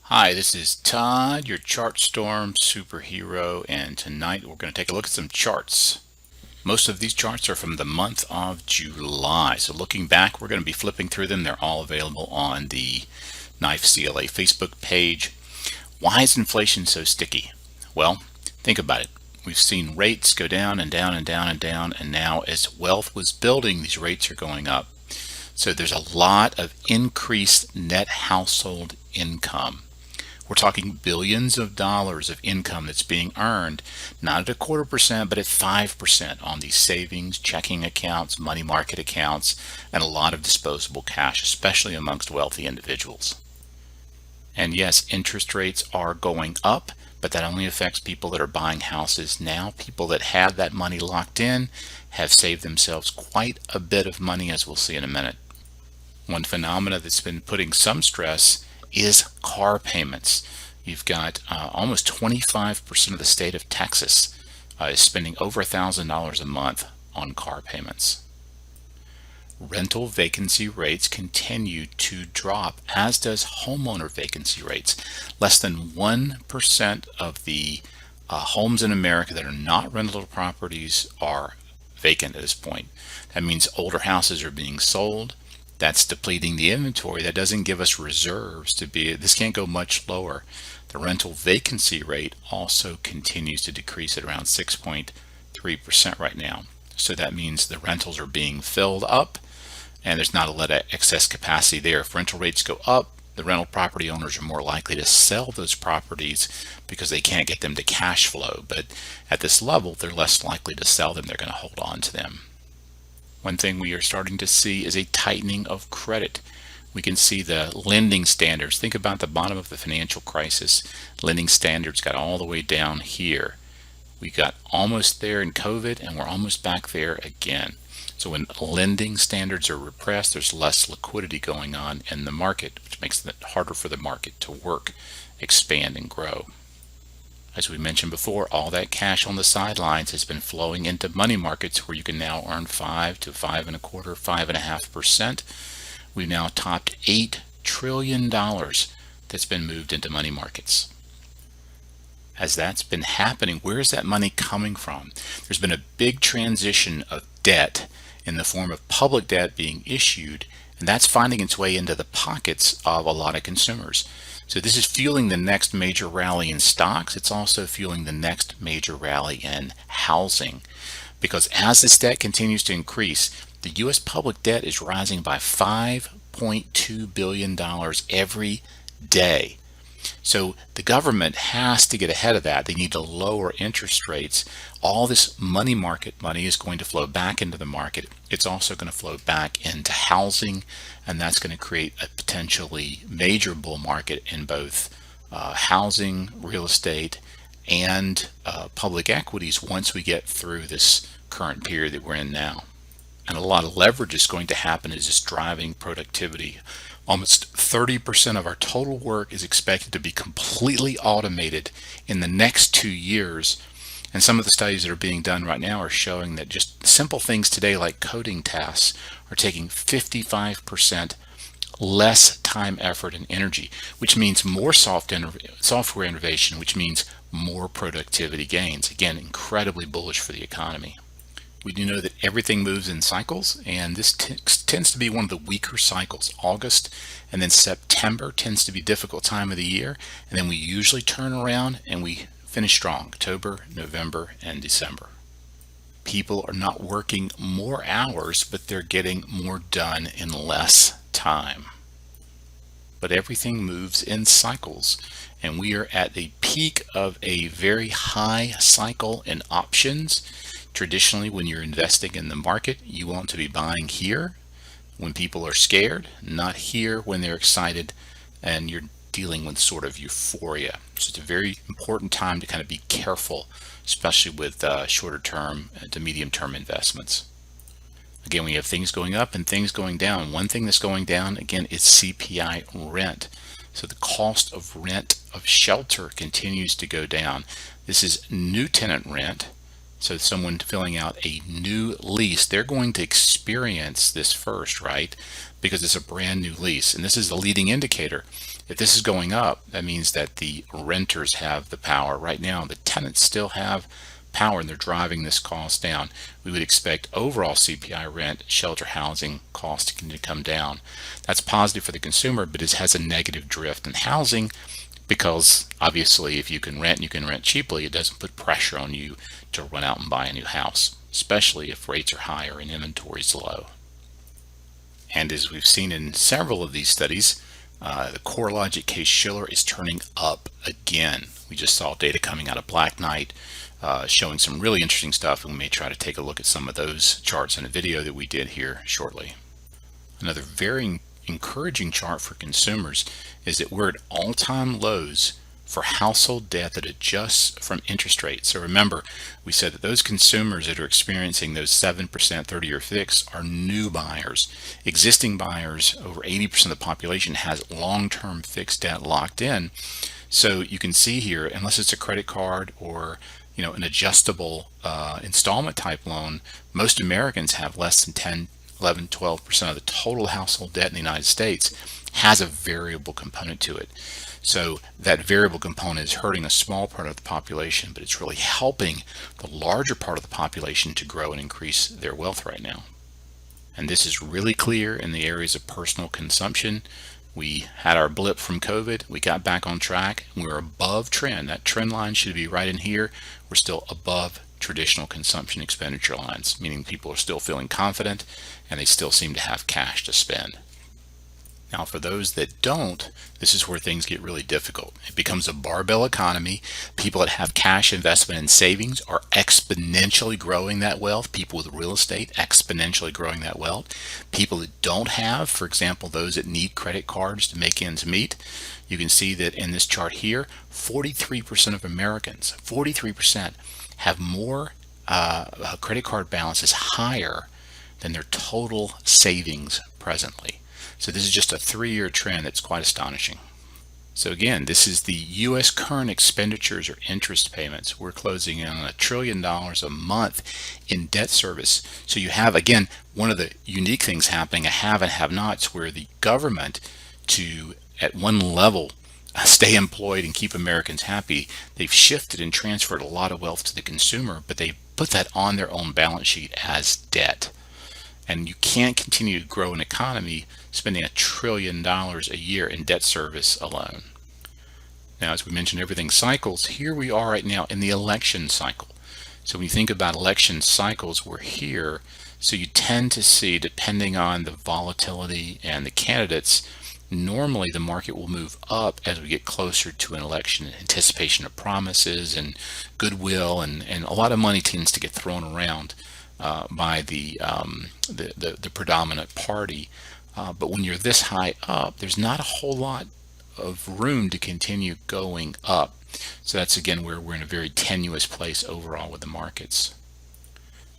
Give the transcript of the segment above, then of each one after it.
Hi, this is Todd, your ChartStorm superhero, and tonight we're going to take a look at some charts. Most of these charts are from the month of July. So looking back, we're going to be flipping through them. They're all available on the Knife CLA Facebook page. Why is inflation so sticky? Well, think about it. We've seen rates go down and down and down and down, and now as wealth was building, these rates are going up. So there's a lot of increased net household income. We're talking billions of dollars of income that's being earned, not at 1/4%, but at 5% on these savings, checking accounts, money market accounts, and a lot of disposable cash, especially amongst wealthy individuals. And yes, interest rates are going up, but that only affects people that are buying houses now. People that have that money locked in have saved themselves quite a bit of money, as we'll see in a minute. One phenomena that's been putting some stress is car payments. You've got almost 25% of the state of Texas is spending over $1,000 a month on car payments. Rental vacancy rates continue to drop, as does homeowner vacancy rates. Less than 1% of the homes in America that are not rental properties are vacant at this point. That means older houses are being sold. That's depleting the inventory. That doesn't give us reserves to be, this can't go much lower. The rental vacancy rate also continues to decrease at around 6.3% right now. So that means the rentals are being filled up and there's not a lot of excess capacity there. If rental rates go up, the rental property owners are more likely to sell those properties because they can't get them to cash flow. But at this level, they're less likely to sell them. They're going to hold on to them. One thing we are starting to see is a tightening of credit. We can see the lending standards. Think about the bottom of the financial crisis. Lending standards got all the way down here. We got almost there in COVID and we're almost back there again. So when lending standards are repressed, there's less liquidity going on in the market, which makes it harder for the market to work, expand, and grow. As we mentioned before, all that cash on the sidelines has been flowing into money markets where you can now earn 5 to 5.25, 5.5%. We've now topped $8 trillion that's been moved into money markets. As that's been happening, where is that money coming from? There's been a big transition of debt in the form of public debt being issued, and that's finding its way into the pockets of a lot of consumers. So this is fueling the next major rally in stocks. It's also fueling the next major rally in housing. Because as this debt continues to increase, the U.S. public debt is rising by $5.2 billion every day. So the government has to get ahead of that. They need to lower interest rates. All this money market money is going to flow back into the market. It's also going to flow back into housing, and that's going to create a potentially major bull market in both housing, real estate, and public equities once we get through this current period that we're in now. And a lot of leverage is going to happen is just driving productivity. Almost 30% of our total work is expected to be completely automated in the next 2 years. And some of the studies that are being done right now are showing that just simple things today like coding tasks are taking 55% less time, effort, and energy, which means more software innovation, which means more productivity gains. Again, incredibly bullish for the economy. We do know that everything moves in cycles, and this tends to be one of the weaker cycles. August and then September tends to be a difficult time of the year, and then we usually turn around and we finish strong, October, November, and December. People are not working more hours, but they're getting more done in less time. But everything moves in cycles, and we are at the peak of a very high cycle in options. Traditionally, when you're investing in the market, you want to be buying here when people are scared, not here when they're excited and you're dealing with sort of euphoria. So it's a very important time to kind of be careful, especially with shorter term to medium term investments. Again, we have things going up and things going down. One thing that's going down, again, is CPI rent. So the cost of rent of shelter continues to go down. This is new tenant rent. So someone filling out a new lease, they're going to experience this first, right? Because it's a brand new lease. And this is the leading indicator. If this is going up, that means that the renters have the power. Right now, the tenants still have power and they're driving this cost down. We would expect overall CPI rent, shelter housing costs to come down. That's positive for the consumer, but it has a negative drift in housing because obviously if you can rent and you can rent cheaply, it doesn't put pressure on you to run out and buy a new house, especially if rates are higher and inventory is low. And as we've seen in several of these studies, the CoreLogic Case-Shiller is turning up again. We just saw data coming out of Black Knight showing some really interesting stuff, and we may try to take a look at some of those charts in a video that we did here shortly. Another very encouraging chart for consumers is that we're at all-time lows for household debt that adjusts from interest rates. So remember, we said that those consumers that are experiencing those 7% 30-year fixed are new buyers. Existing buyers, over 80% of the population, has long-term fixed debt locked in. So you can see here, unless it's a credit card or an adjustable installment type loan, most Americans have less than 10, 11, 12% of the total household debt in the United States has a variable component to it. So that variable component is hurting a small part of the population, but it's really helping the larger part of the population to grow and increase their wealth right now. And this is really clear in the areas of personal consumption. We had our blip from COVID, we got back on track, and we're above trend. That trend line should be right in here. We're still above traditional consumption expenditure lines, meaning people are still feeling confident and they still seem to have cash to spend. Now, for those that don't, this is where things get really difficult. It becomes a barbell economy. People that have cash investment and savings are exponentially growing that wealth. People with real estate exponentially growing that wealth. People that don't have, for example, those that need credit cards to make ends meet, you can see that in this chart here, 43% of Americans, 43% have more credit card balances higher than their total savings presently. So this is just a 3-year trend that's quite astonishing. So again, this is the U.S. current expenditures or interest payments. We're closing in on $1 trillion a month in debt service. So you have, again, one of the unique things happening, a have and have nots, where the government, to at one level stay employed and keep Americans happy, they've shifted and transferred a lot of wealth to the consumer, but they put that on their own balance sheet as debt. And you can't continue to grow an economy spending $1 trillion a year in debt service alone. Now, as we mentioned, everything cycles. Here we are right now in the election cycle. So when you think about election cycles, we're here. So you tend to see, depending on the volatility and the candidates, normally the market will move up as we get closer to an election in anticipation of promises and goodwill, and a lot of money tends to get thrown around by the predominant party. But when you're this high up, there's not a whole lot of room to continue going up. So that's again where we're in a very tenuous place overall with the markets.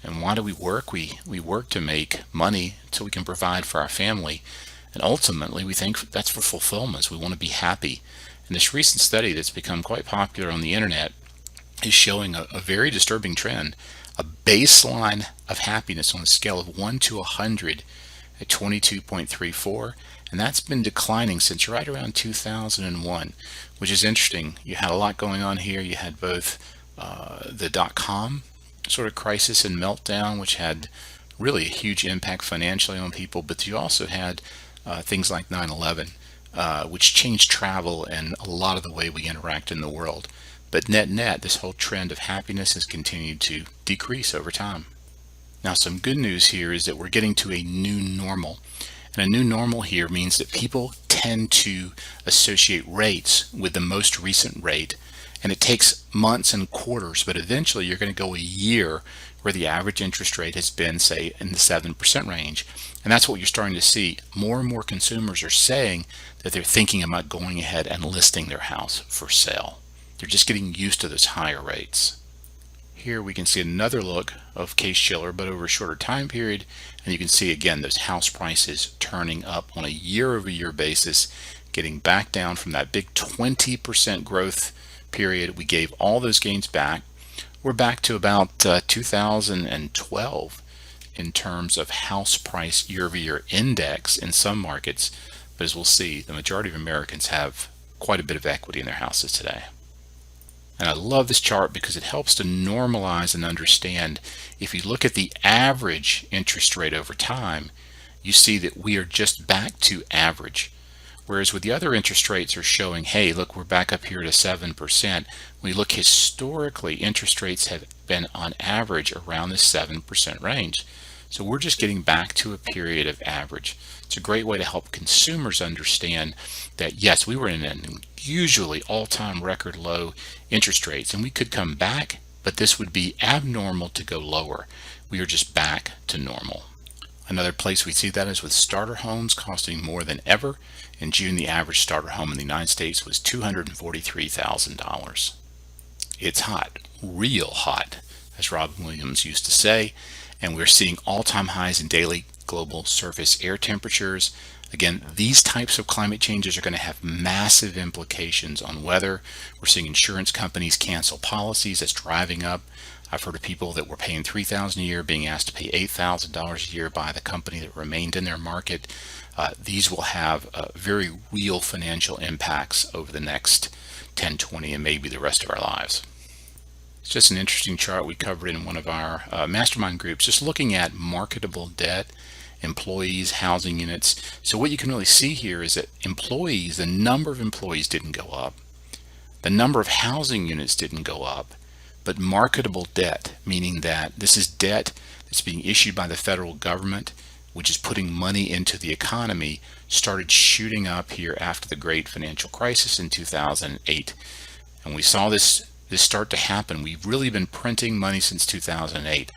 And why do we work? We work to make money so we can provide for our family. And ultimately, we think that's for fulfillment. We want to be happy. And this recent study that's become quite popular on the internet is showing a very disturbing trend. A baseline of happiness on a scale of 1 to 100 at 22.34, and that's been declining since right around 2001, which is interesting. You had a lot going on here. You had both the dot-com sort of crisis and meltdown, which had really a huge impact financially on people, but you also had things like 9/11, which changed travel and a lot of the way we interact in the world. But net, this whole trend of happiness has continued to decrease over time. Now, some good news here is that we're getting to a new normal. And a new normal here means that people tend to associate rates with the most recent rate. And it takes months and quarters, but eventually you're going to go a year where the average interest rate has been, say, in the 7% range. And that's what you're starting to see. More and more consumers are saying that they're thinking about going ahead and listing their house for sale. They're just getting used to those higher rates. Here we can see another look of Case-Shiller, but over a shorter time period, and you can see again those house prices turning up on a year-over-year basis, getting back down from that big 20% growth period. We gave all those gains back. we're back to about 2012 in terms of house price year-over-year index in some markets. But as we'll see, the majority of Americans have quite a bit of equity in their houses today. And I love this chart because it helps to normalize and understand. If you look at the average interest rate over time, you see that we are just back to average. Whereas with the other interest rates are showing, hey, look, we're back up here to 7%. When you look historically, interest rates have been on average around the 7% range. So we're just getting back to a period of average. It's a great way to help consumers understand that, yes, we were in an usually all-time record low interest rates, and we could come back, but this would be abnormal to go lower. We are just back to normal. Another place we see that is with starter homes costing more than ever. In June, the average starter home in the United States was $243,000. It's hot, real hot, as Robin Williams used to say, and we're seeing all-time highs in daily global surface air temperatures. Again, these types of climate changes are going to have massive implications on weather. We're seeing insurance companies cancel policies. That's driving up. I've heard of people that were paying $3,000 a year being asked to pay $8,000 a year by the company that remained in their market. These will have very real financial impacts over the next 10, 20, and maybe the rest of our lives. It's just an interesting chart we covered in one of our mastermind groups, just looking at marketable debt, employees, housing units. So what you can really see here is that employees, the number of employees didn't go up. The number of housing units didn't go up, but marketable debt, meaning that this is debt that's being issued by the federal government, which is putting money into the economy, started shooting up here after the great financial crisis in 2008. And we saw this start to happen. We've really been printing money since 2008.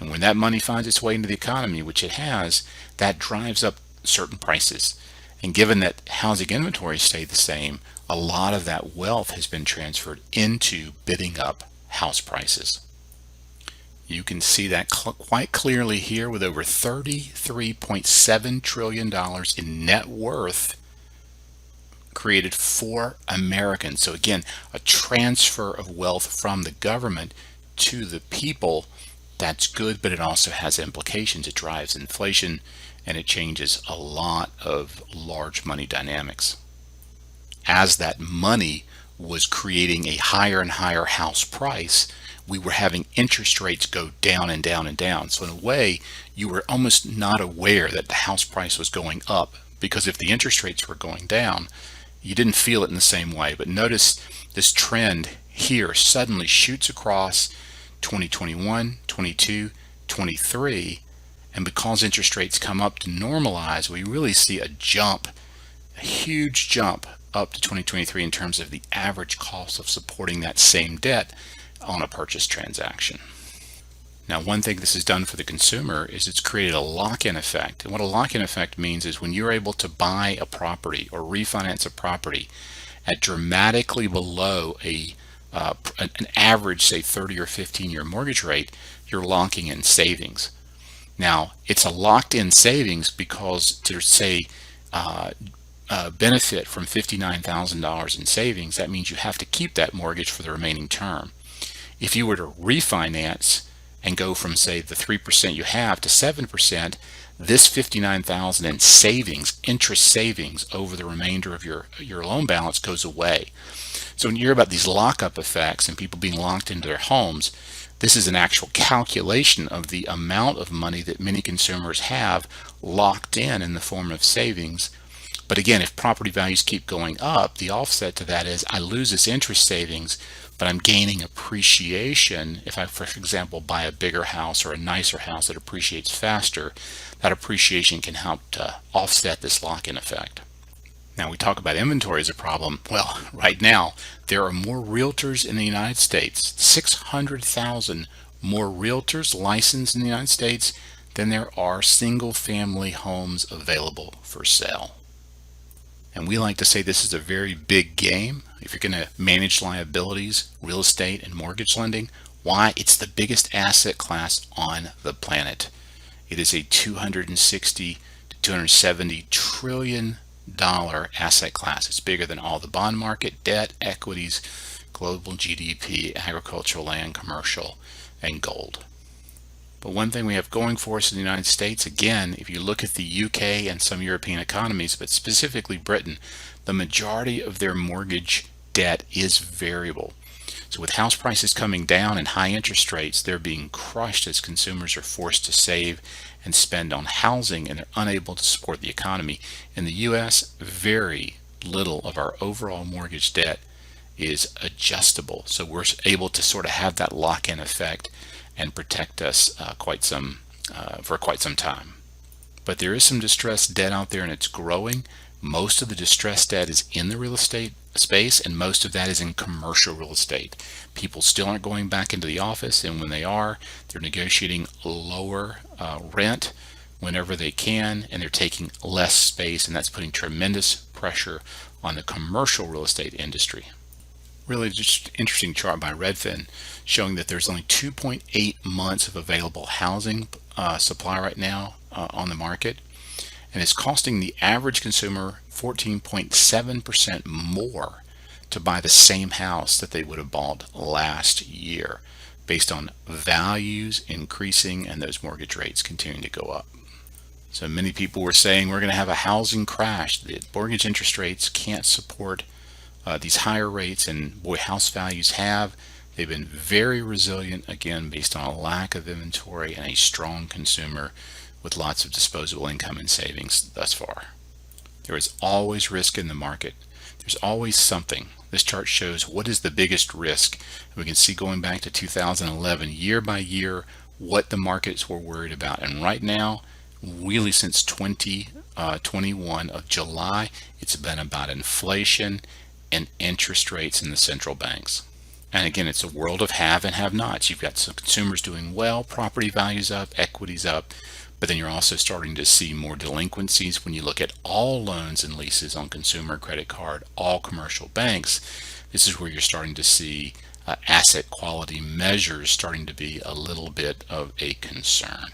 And when that money finds its way into the economy, which it has, that drives up certain prices. And given that housing inventory stayed the same, a lot of that wealth has been transferred into bidding up house prices. You can see that quite clearly here with over $33.7 trillion in net worth created for Americans. So again, a transfer of wealth from the government to the people. That's good, but it also has implications. It drives inflation and it changes a lot of large money dynamics. As that money was creating a higher and higher house price, we were having interest rates go down and down and down. So in a way, you were almost not aware that the house price was going up, because if the interest rates were going down, you didn't feel it in the same way. But notice this trend here suddenly shoots across 2021, 22, 23, and because interest rates come up to normalize, we really see a jump, a huge jump up to 2023 in terms of the average cost of supporting that same debt on a purchase transaction. Now, one thing this has done for the consumer is it's created a lock-in effect. And what a lock-in effect means is when you're able to buy a property or refinance a property at dramatically below an average, say 30 or 15-year mortgage rate, you're locking in savings. Now, it's a locked-in savings because to say benefit from $59,000 in savings, that means you have to keep that mortgage for the remaining term. If you were to refinance and go from, say, the 3% you have to 7%, this $59,000 in savings, interest savings over the remainder of your loan balance goes away. So when you hear about these lockup effects and people being locked into their homes, this is an actual calculation of the amount of money that many consumers have locked in the form of savings. But again, if property values keep going up, the offset to that is I lose this interest savings, but I'm gaining appreciation. If I, for example, buy a bigger house or a nicer house that appreciates faster, that appreciation can help to offset this lock-in effect. Now, we talk about inventory as a problem. Well, right now, there are more realtors in the United States, 600,000 more realtors licensed in the United States than there are single-family homes available for sale. And we like to say this is a very big game. If you're going to manage liabilities, real estate, and mortgage lending, why? It's the biggest asset class on the planet. It is a $260 to $270 trillion asset class. It's bigger than all the bond market, debt, equities, global GDP, agricultural land, commercial, and gold. But one thing we have going for us in the United States, again, if you look at the UK and some European economies, but specifically Britain, the majority of their mortgage debt is variable. So with house prices coming down and high interest rates, they're being crushed as consumers are forced to save and spend on housing, and they're unable to support the economy. In the US, very little of our overall mortgage debt is adjustable. So we're able to sort of have that lock-in effect and protect us for quite some time. But there is some distressed debt out there, and it's growing. Most of the distressed debt is in the real estate space, and most of that is in commercial real estate. People still aren't going back into the office, and when they are, they're negotiating lower rent whenever they can, and they're taking less space, and that's putting tremendous pressure on the commercial real estate industry. Really just interesting chart by Redfin showing that there's only 2.8 months of available housing supply right now on the market, and it's costing the average consumer 14.7% more to buy the same house that they would have bought last year, based on values increasing and those mortgage rates continuing to go up. So many people were saying we're going to have a housing crash. The mortgage interest rates can't support these higher rates, and boy, house values have. They've been very resilient, again, based on a lack of inventory and a strong consumer with lots of disposable income and savings thus far. There is always risk in the market. There's always something. This chart shows what is the biggest risk. We can see going back to 2011, year by year, what the markets were worried about. And right now, really since 2021 of July, it's been about inflation and interest rates in the central banks. And again, it's a world of have and have nots. You've got some consumers doing well, property values up, equities up, but then you're also starting to see more delinquencies when you look at all loans and leases on consumer credit card, all commercial banks. This is where you're starting to see asset quality measures starting to be a little bit of a concern.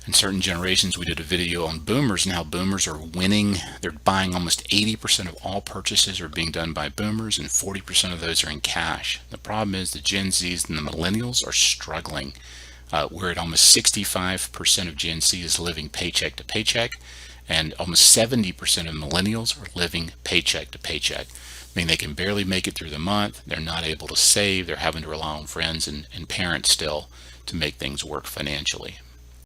In certain generations, we did a video on boomers and how boomers are winning. They're buying almost 80% of all purchases are being done by boomers, and 40% of those are in cash. The problem is the Gen Zs and the millennials are struggling. We're at almost 65% of Gen Z is living paycheck to paycheck, and almost 70% of millennials are living paycheck to paycheck. I mean, they can barely make it through the month. They're not able to save. They're having to rely on friends and parents still to make things work financially.